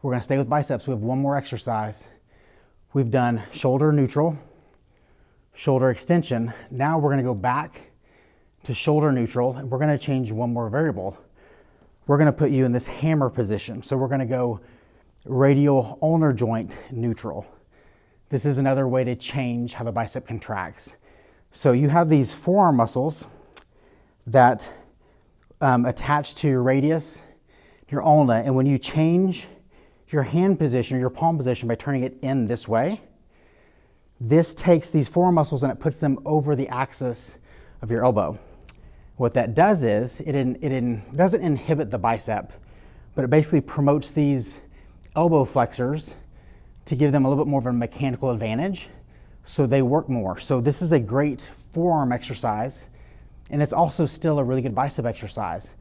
We're gonna stay with biceps. We have one more exercise. We've done shoulder neutral, shoulder extension. Now we're gonna go back to shoulder neutral, and we're gonna change one more variable. We're gonna put you in this hammer position. So we're gonna go radial ulnar joint neutral. This is another way to change how the bicep contracts. So you have these forearm muscles that attach to your radius, your ulna, and when you change your hand position or your palm position by turning it in this way, this takes these forearm muscles and it puts them over the axis of your elbow. What that does is it doesn't inhibit the bicep, but it basically promotes these elbow flexors to give them a little bit more of a mechanical advantage so they work more. So this is a great forearm exercise, and it's also still a really good bicep exercise.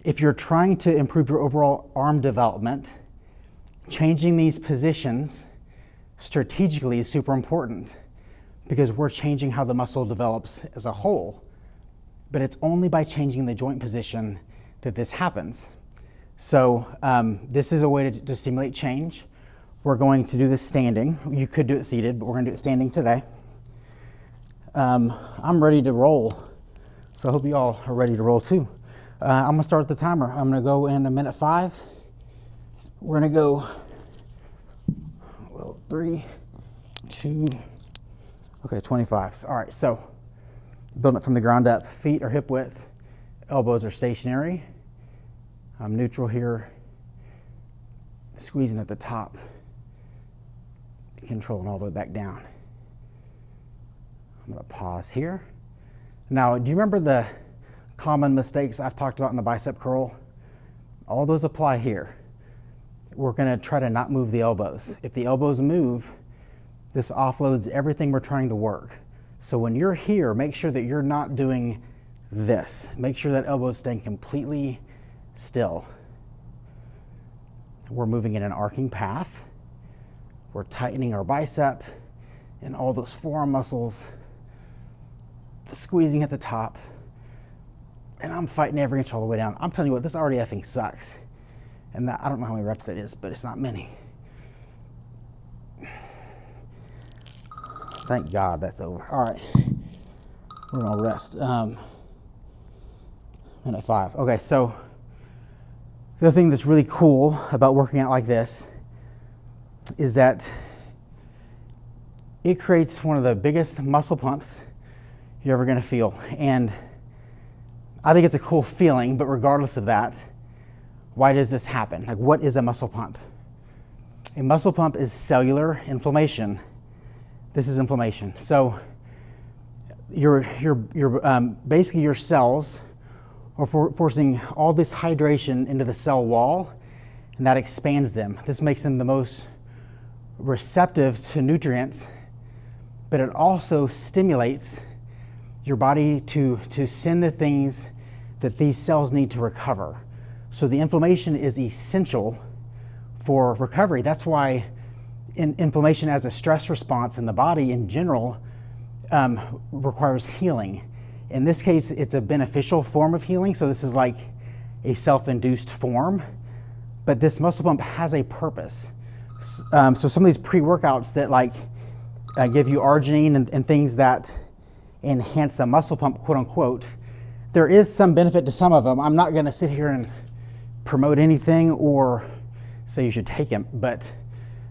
If you're trying to improve your overall arm development, changing these positions strategically is super important because we're changing how the muscle develops as a whole. But it's only by changing the joint position that this happens. So this is a way to stimulate change. We're going to do this standing. You could do it seated, but we're gonna do it standing today. I'm ready to roll, so I hope you all are ready to roll too. I'm gonna start the timer. I'm gonna go in a minute 5. We're gonna go, 3, 2, okay, 25. All right, so building it from the ground up. Feet are hip width, elbows are stationary. I'm neutral here, squeezing at the top, controlling all the way back down. I'm gonna pause here. Now, do you remember the common mistakes I've talked about in the bicep curl? All those apply here. We're gonna try to not move the elbows. If the elbows move, this offloads everything we're trying to work. So when you're here, make sure that you're not doing this. Make sure that elbow is staying completely still. We're moving in an arcing path. We're tightening our bicep and all those forearm muscles, squeezing at the top. And I'm fighting every inch all the way down. I'm telling you what, this already effing sucks. And I don't know how many reps that is, but it's not many. Thank God that's over. All right, we're gonna rest. Minute 5. Okay, so the other thing that's really cool about working out like this is that it creates one of the biggest muscle pumps you're ever gonna feel. And I think it's a cool feeling, but regardless of that, why does this happen? Like, what is a muscle pump? A muscle pump is cellular inflammation. This is inflammation. So basically your cells are forcing all this hydration into the cell wall, and that expands them. This makes them the most receptive to nutrients, but it also stimulates your body to send the things that these cells need to recover. So the inflammation is essential for recovery. That's why inflammation as a stress response in the body in general requires healing. In this case, it's a beneficial form of healing. So this is like a self-induced form, but this muscle pump has a purpose. So some of these pre-workouts that give you arginine and things that enhance the muscle pump, quote unquote, there is some benefit to some of them. I'm not gonna sit here and promote anything or say you should take them, but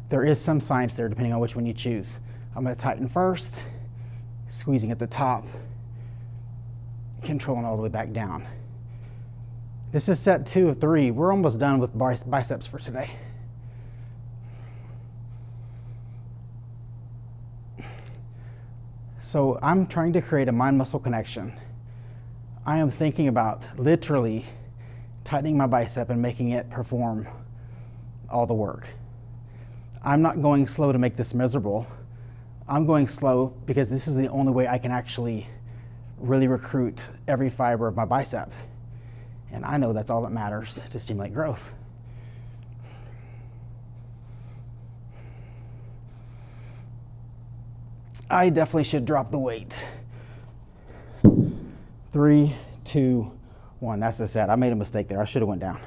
there is some science there depending on which one you choose. I'm gonna tighten first, squeezing at the top, controlling all the way back down. This is set 2 of 3. We're almost done with biceps for today. So I'm trying to create a mind-muscle connection. I am thinking about literally tightening my bicep and making it perform all the work. I'm not going slow to make this miserable. I'm going slow because this is the only way I can actually really recruit every fiber of my bicep. And I know that's all that matters to stimulate growth. I definitely should drop the weight. 3, 2, 1. That's the set. I made a mistake there. I should have went down.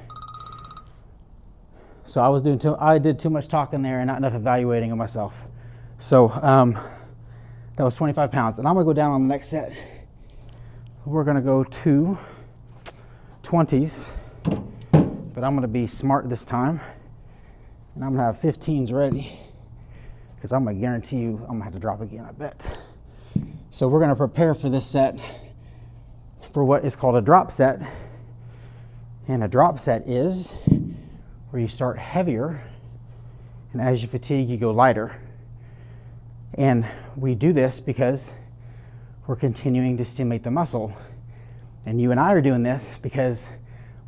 So I did too much talking there and not enough evaluating of myself. So that was 25 pounds. And I'm gonna go down on the next set. We're gonna go to 20s, but I'm gonna be smart this time. And I'm gonna have 15s ready, because I'm gonna guarantee you I'm gonna have to drop again, I bet. So we're gonna prepare for this set for what is called a drop set. And a drop set is where you start heavier, and as you fatigue, you go lighter. And we do this because we're continuing to stimulate the muscle. And you and I are doing this because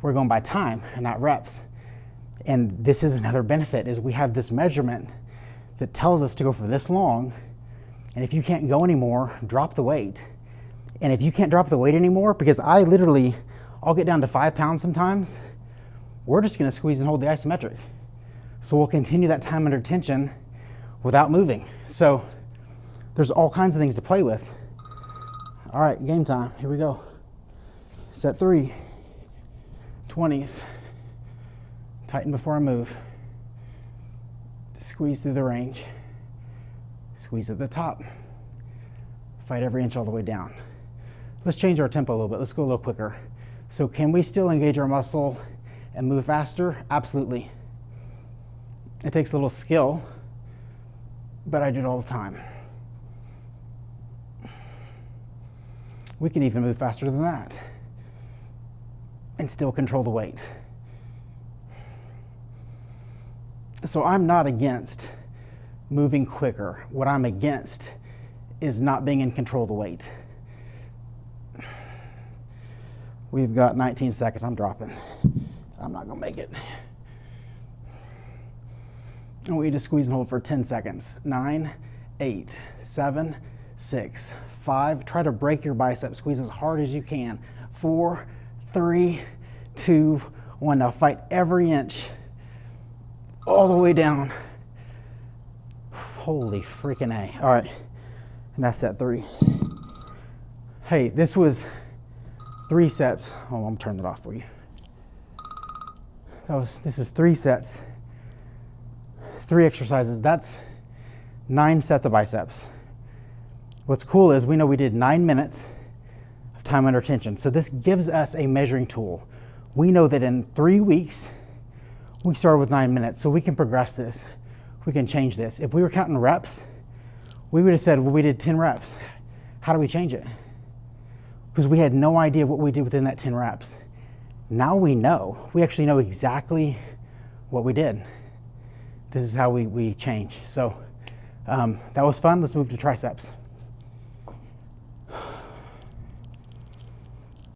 we're going by time and not reps. And this is another benefit, is we have this measurement that tells us to go for this long. And if you can't go anymore, drop the weight. And if you can't drop the weight anymore, because I'll get down to 5 pounds sometimes, we're just gonna squeeze and hold the isometric. So we'll continue that time under tension without moving. So there's all kinds of things to play with. All right, game time, here we go. Set 3, 20s. Tighten before I move. Squeeze through the range. Squeeze at the top. Fight every inch all the way down. Let's change our tempo a little bit. Let's go a little quicker. So can we still engage our muscle and move faster? Absolutely. It takes a little skill, but I do it all the time. We can even move faster than that and still control the weight. So I'm not against moving quicker. What I'm against is not being in control of the weight. We've got 19 seconds. I'm dropping. I'm not gonna make it. And we just squeeze and hold for 10 seconds. 9, 8, 7, 6, 5. Try to break your bicep. Squeeze as hard as you can. 4, 3, 2, 1. Now fight every inch all the way down. Holy freaking A. All right, and that's set 3. Hey, this was 3 sets. Oh, I'm gonna turn that off for you. This is 3 sets, 3 exercises. That's 9 sets of biceps. What's cool is we know we did 9 minutes of time under tension. So this gives us a measuring tool. We know that in 3 weeks, we started with 9 minutes, so we can progress this. We can change this. If we were counting reps, we would have said, well, we did 10 reps. How do we change it? Because we had no idea what we did within that 10 reps. Now we know. We actually know exactly what we did. This is how we change. So that was fun. Let's move to triceps.